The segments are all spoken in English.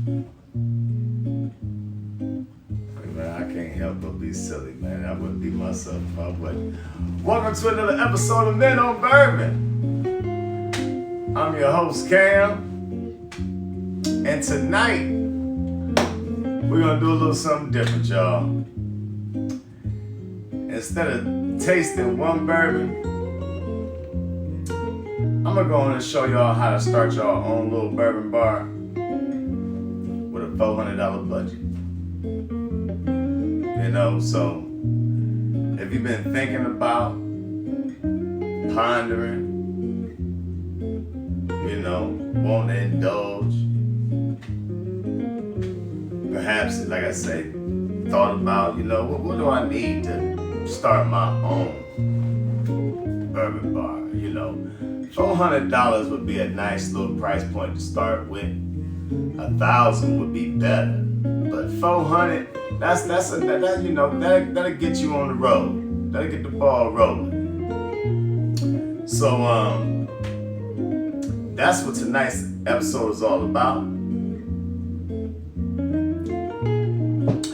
Man, I can't help but be silly, man. I wouldn't be myself if I wouldn't. Welcome to another episode of Men on Bourbon. I'm your host, Cam. And tonight, we're going to do a little something different, y'all. Instead of tasting one bourbon, I'm going to go on and show y'all how to start your own little bourbon bar with a $400 budget. You know, so if you've been thinking about pondering, you know, wanting to indulge, perhaps, like I say, thought about, you know, what do I need to start my own bourbon bar? You know, $400 would be a nice little price point to start with. $1,000 would be better, but $400, that'll get you on the road. That'll get the ball rolling. So that's what tonight's episode is all about.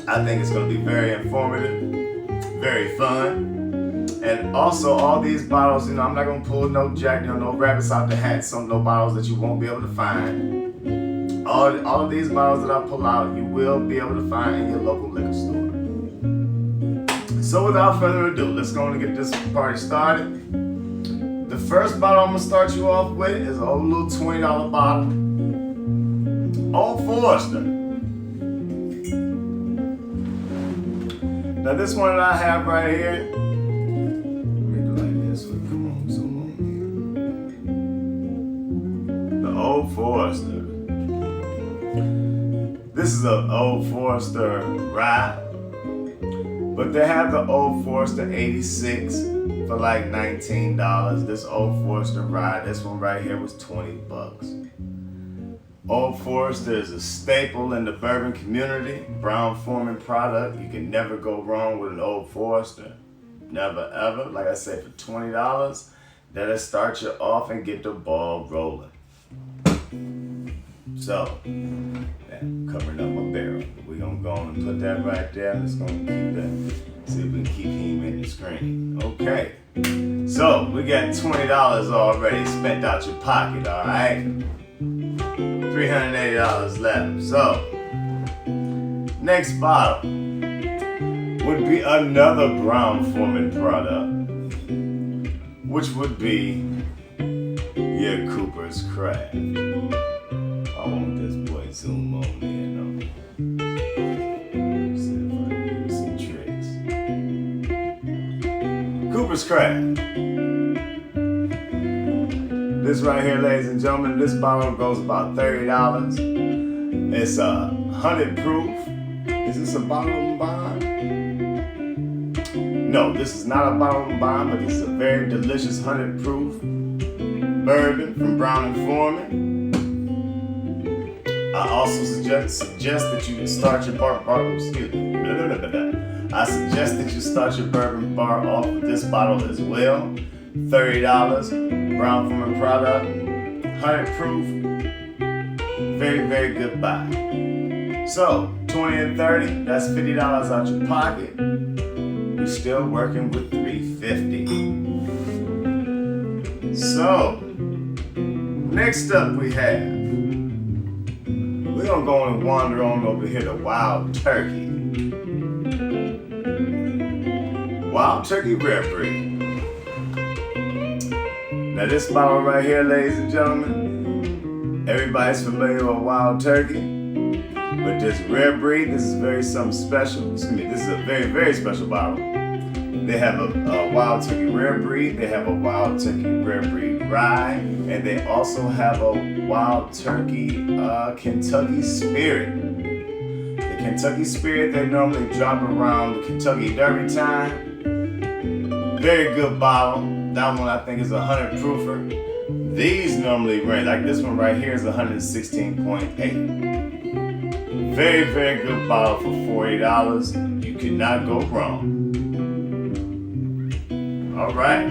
I think it's going to be very informative, very fun. And also, all these bottles, you know, I'm not going to pull no rabbits out the hat, no bottles that you won't be able to find. All of these bottles that I pull out, you will be able to find in your local liquor store. So without further ado, let's go and get this party started. The first bottle I'm going to start you off with is an old little $20 bottle. Old Forester. Now this one that I have right here, let me do like this. Come on, zoom on here. The Old Forester. This is an Old Forester rye, but they have the Old Forester 86 for like $19. This Old Forester rye, this one right here was $20. Old Forester is a staple in the bourbon community, Brown-Forman product. You can never go wrong with an Old Forester. Never ever. Like I said, for $20, that'll start you off and get the ball rolling. So, covering up my barrel. We're gonna go on and put that right there. Let's go and keep that. See if we can keep him in the screen. Okay. So, we got $20 already spent out your pocket, alright? $380 left. So, next bottle would be another Brown-Forman product, which would be your Cooper's Craft. I want this boy zoom on in. See if I can do some tricks. Cooper's Craft. This right here, ladies and gentlemen, this bottle goes about $30. It's 100 proof. Is this a bottle and bond? No, this is not a bottle and bond, but this is a very delicious 100 proof bourbon from Brown-Forman. I also suggest that you start your I suggest that you start your bourbon bar off with this bottle as well. $30, Brown-Forman product, 100 proof, very, very good buy. So, 20 and 30, that's $50 out your pocket. We're still working with $350. So, next up we have, we're gonna go and wander on over here to Wild Turkey. Wild Turkey Rare Breed. Now this bottle right here, ladies and gentlemen, everybody's familiar with Wild Turkey, but this rare breed, this is very something special. Excuse me, this is a very, very special bottle. They have a Wild Turkey Rare Breed, they have a Wild Turkey Rare Breed Rye, and they also have a Wild Turkey Kentucky Spirit. The Kentucky Spirit, they normally drop around the Kentucky Derby time. Very good bottle. That one I think is a 100 proofer. These normally range, like this one right here is 116.8. Very, very good bottle for $40. You cannot go wrong. All right,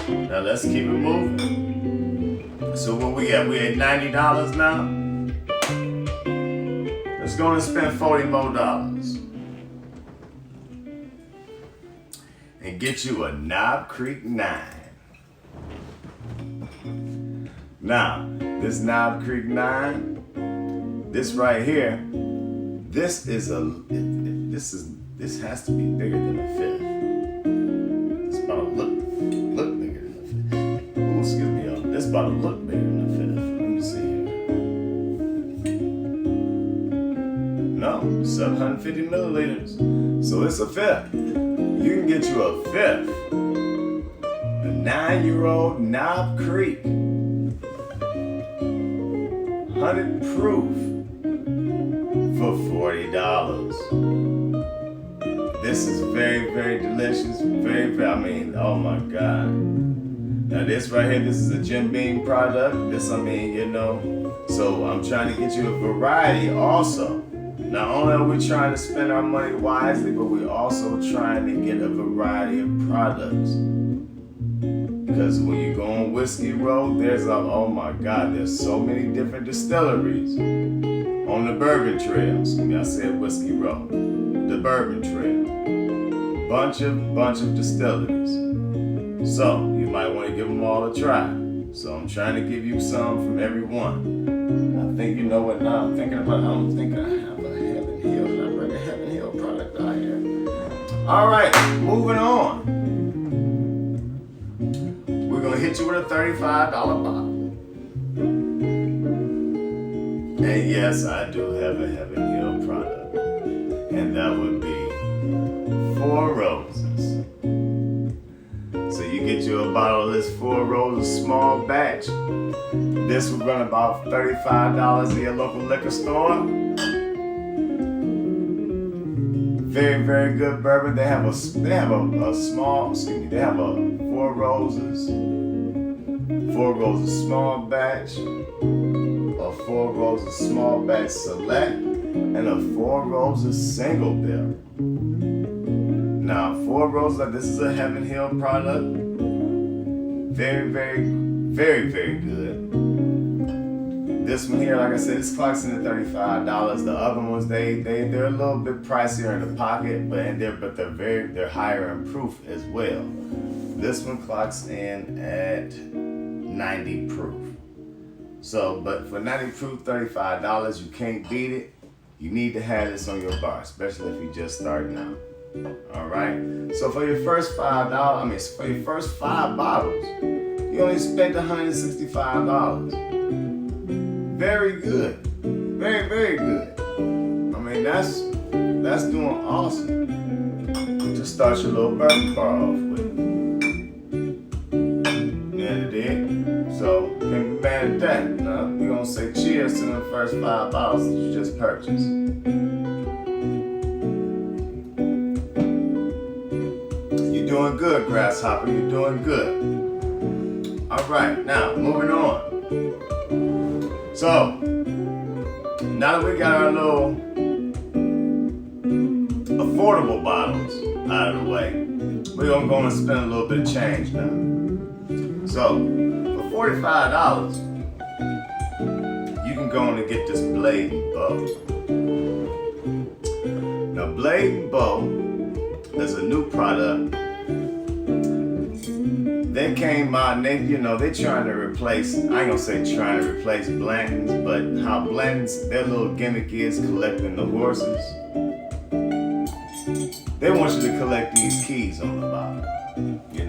now let's keep it moving. So what we at? We at $90 now. Let's go and spend $40 more and get you a Knob Creek 9. Now, this Knob Creek 9, this right here, this has to be bigger than a fifth. It's about to look bigger than a fifth. Ooh, excuse me, y'all. This about to look bigger than a fifth. Let me see here. No, 750 milliliters. So it's a fifth. You can get you a fifth. A 9-year-old Knob Creek. 100 proof for $40. This is very, very delicious. Very, very, I mean, oh my God. Now this right here, this is a Jim Beam product. This, I mean, you know, so I'm trying to get you a variety also. Not only are we trying to spend our money wisely, but we're also trying to get a variety of products. Because when you go on Whiskey Road, oh my God, there's so many different distilleries on the Bourbon Trail. Excuse me, I said Whiskey Road. The Bourbon Trail. Bunch of distilleries. So you might want to give them all a try. So I'm trying to give you some from every one. I think you know what now I'm thinking about. I don't think I have a Heaven Hill. Did I bring a Heaven Hill product out here? All right, moving on. We're gonna hit you with a $35 bottle. And yes, I do have a Heaven Hill product. And that would be 4 Roses. So you get you a bottle of this 4 Roses small batch. This would run about $35 at your local liquor store. Very, very good bourbon. They have a small, excuse me, they have a 4 Roses small batch, a 4 Roses small batch select, and a 4 Roses single bill. Now, 4 Roses, this is a Heaven Hill product. Very, very, very, very good. This one here, like I said, this clocks in at $35. The other ones, they're a little bit pricier in the pocket, but they're higher in proof as well. This one clocks in at 90 proof. So, but for 90 proof, $35, you can't beat it. You need to have this on your bar, especially if you're just starting out. All right. So for your first $5, for your first 5 bottles, you only spent $165. Very good. Very, very good. I mean, that's doing awesome. Just start your little bourbon bar off with. Yeah, it did. So, can't be mad at that. We're going to say cheers to the first 5 bottles that you just purchased. You're doing good, Grasshopper. You're doing good. All right, now, moving on. So, now that we got our little affordable bottles out of the way, we're gonna go and spend a little bit of change now. So, for $45, you can go in and get this Blade and Bow. Now, Blade and Bow is a new product. They came out and they're trying to replace, I ain't gonna say trying to replace Blanton's, but how Blanton's, their little gimmick is collecting the horses. They want you to collect these keys on the bottom.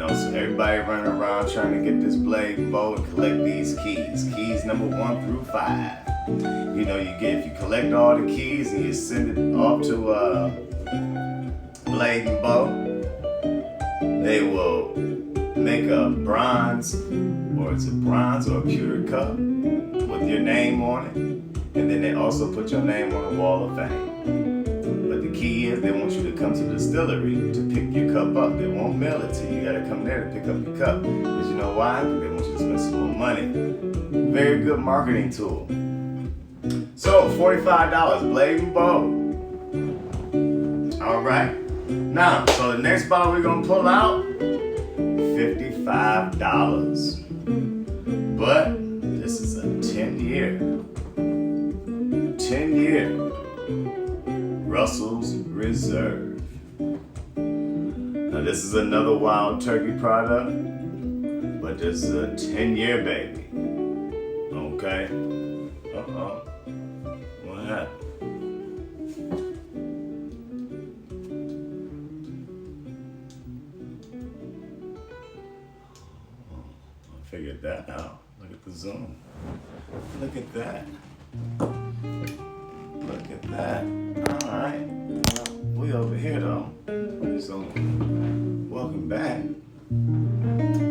So everybody running around trying to get this Blade and Bow and collect these keys. Keys number 1 through 5. If you collect all the keys and you send it off to Blade and Bow, they will make a bronze or a pewter cup with your name on it, and then they also put your name on the Wall of Fame. But the key is they want you to come to the distillery to pick your cup up. They won't mail it to you. You gotta come there to pick up your cup. Because you know why? They want you to spend some more money. Very good marketing tool. So $45, Blade and Bow. All right. Now, so the next bottle we're gonna pull out, $55. But this is a 10-year Russell's Reserve. Now this is another Wild Turkey product, but this is a 10-year baby. Okay? What happened? Figured that out. Look at the zoom. Look at that. Look at that. Alright. Well, we over here though. So, welcome back.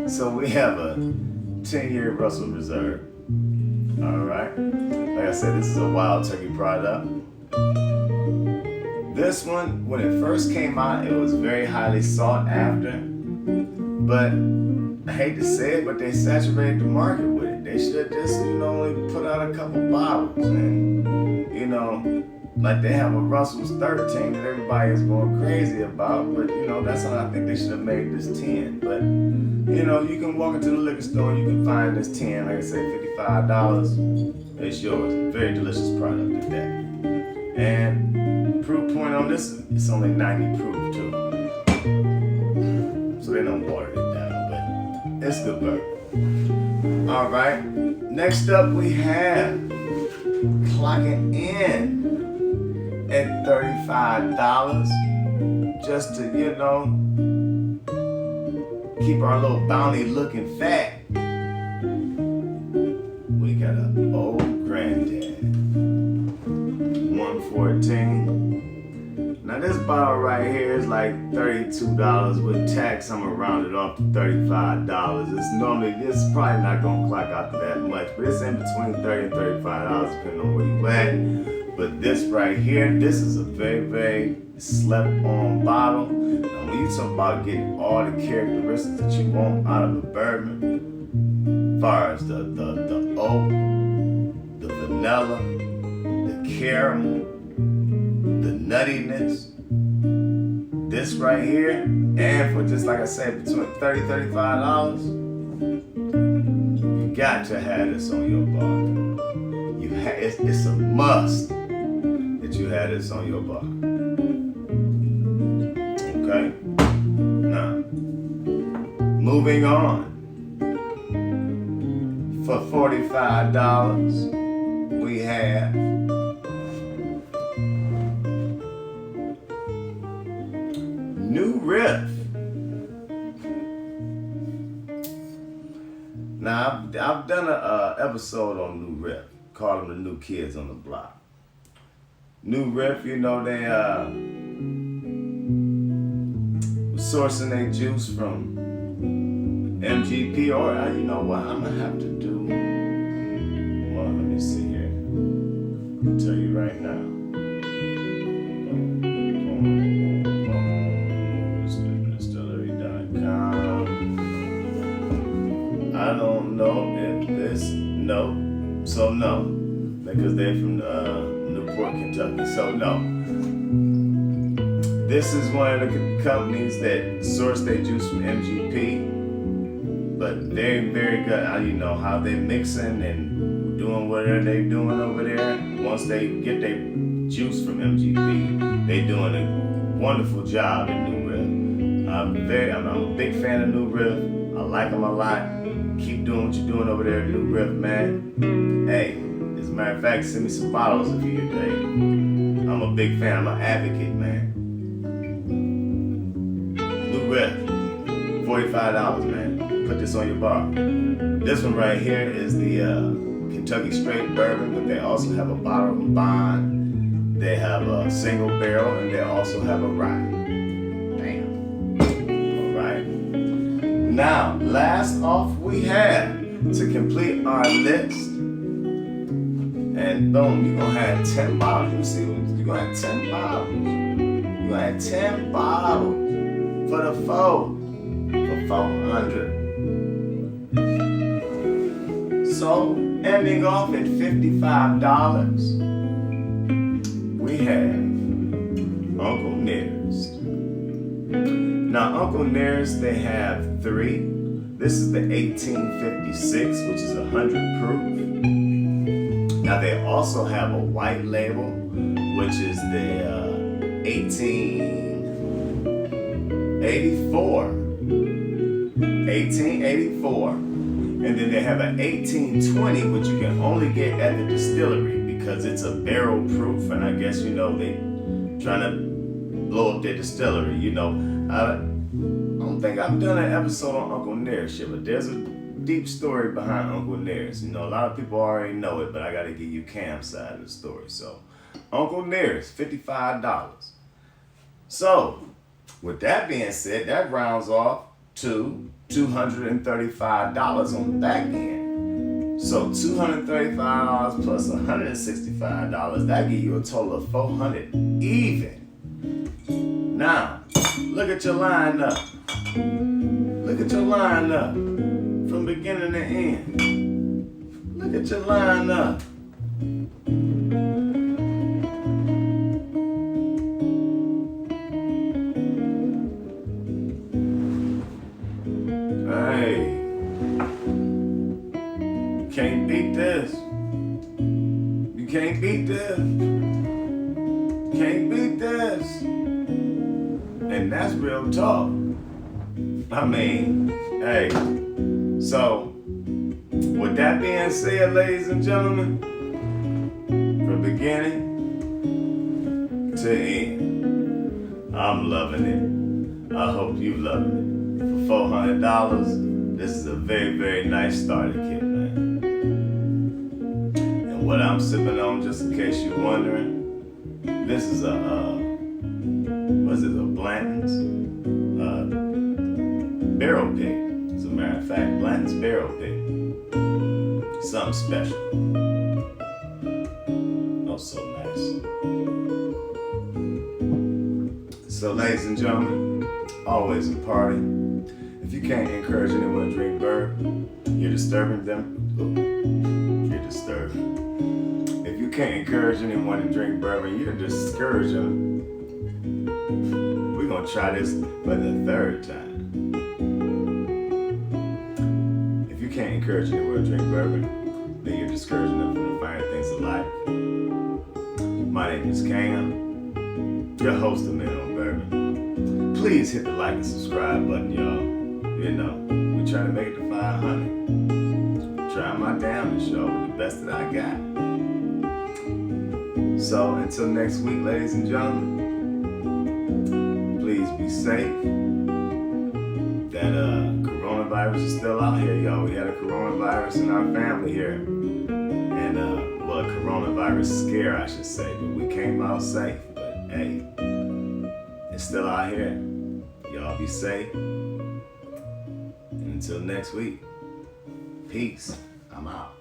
So we have a 10-year Russell Reserve. Alright. Like I said, this is a Wild Turkey product. This one, when it first came out, it was very highly sought after. But I hate to say it, but they saturated the market with it. They should have just, only put out a couple bottles. And, like they have a Russell's 13 that everybody is going crazy about. But, that's how I think they should have made this 10. But, you can walk into the liquor store and you can find this 10, like I say, $55. It's yours. Very delicious product at that. And proof point on this, it's only 90 proof too. So they don't water it down, but it's good bourbon. All right, next up we have clocking in at $35 just to, keep our little bounty looking fat. We got an old granddad, 114. Now this bottle right here is like $32 with tax. I'm gonna round it off to $35. It's probably not gonna clock out to that much, but it's in between $30 and $35 depending on where you at. But this right here, this is a very, very slept on bottle. Now when you talk about getting all the characteristics that you want out of a bourbon, as far as the oak, the vanilla, the caramel, the nuttiness, this right here, and for just like I said, between $30 and $35, you got to have this on your bar. It's a must that you have this on your bar. Okay? Now, moving on. For $45, we have New Riff. Now, I've done an episode on New Riff, called them the new kids on the block. New Riff, they sourcing their juice from MGP, or you know what, I'm gonna have to do. Well, let me see here. I'll tell you right now. I don't know if this, no, so no, because they're from Newport, Kentucky, so no. This is one of the companies that source their juice from MGP, but very, very good. How they mixing and doing whatever they doing over there. Once they get their juice from MGP, they doing a wonderful job at New Riff. I'm a big fan of New Riff. I like them a lot. Keep doing what you're doing over there at New Riff, man. Hey, as a matter of fact, send me some bottles if you're there. I'm a big fan. I'm an advocate, man. New Riff, $45, man. Put this on your bar. This one right here is the Kentucky Straight Bourbon, but they also have a Bourbon. They have a single barrel, and they also have a rye. Now, last off we have, to complete our list, and boom, you're going to have 10 bottles. You see, you're going to have 10 bottles. You're going to have 10 bottles for the for $400. So, ending off at $55, we have Uncle Nearest. Now, Uncle Nearest, they have 3. This is the 1856, which is 100 proof. Now, they also have a white label, which is the 1884. 1884. And then they have an 1820, which you can only get at the distillery because it's a barrel proof, and I guess, you know, they trying to blow up their distillery. You know, I don't think I've done an episode on Uncle Nearest shit, but there's a deep story behind Uncle Nearest. You know, a lot of people already know it, but I gotta give you Cam's side of the story. So, Uncle Nearest, $55. So, with that being said, that rounds off to $235 on the back end. So $235 plus $165, that give you a total of $400 even. Now, look at your lineup. Look at your lineup from beginning to end. Look at your lineup. Hey, you can't beat this. You can't beat this. Can't beat this. And that's real talk. I mean, hey, so with that being said, ladies and gentlemen, from beginning to end, I'm loving it. I hope you love it. For $400, this is a very, very nice starter kit, man. And what I'm sipping on, just in case you're wondering, this is a, what is it, a Blanton's barrel pick. As a matter of fact, Blanton's barrel pick. Something special. Oh, so nice. So, ladies and gentlemen, always a party. If you can't encourage anyone to drink bourbon, you're disturbing them. You're disturbing. If you can't encourage anyone to drink bourbon, you're discouraging them. We're going to try this for the third time. If you can't encourage anyone to drink bourbon, then you're discouraging them from the finer things of life. My name is Cam, your host of Men on Bourbon. Please hit the like and subscribe button, y'all. You know, we're trying to make it to 500. Trying my damnedest, y'all, with the best that I got. So, until next week, ladies and gentlemen, please be safe. That coronavirus is still out here, y'all. We had a coronavirus in our family here. And, well, a coronavirus scare, I should say. But we came out safe. But, hey, it's still out here. Y'all be safe. And until next week, peace. I'm out.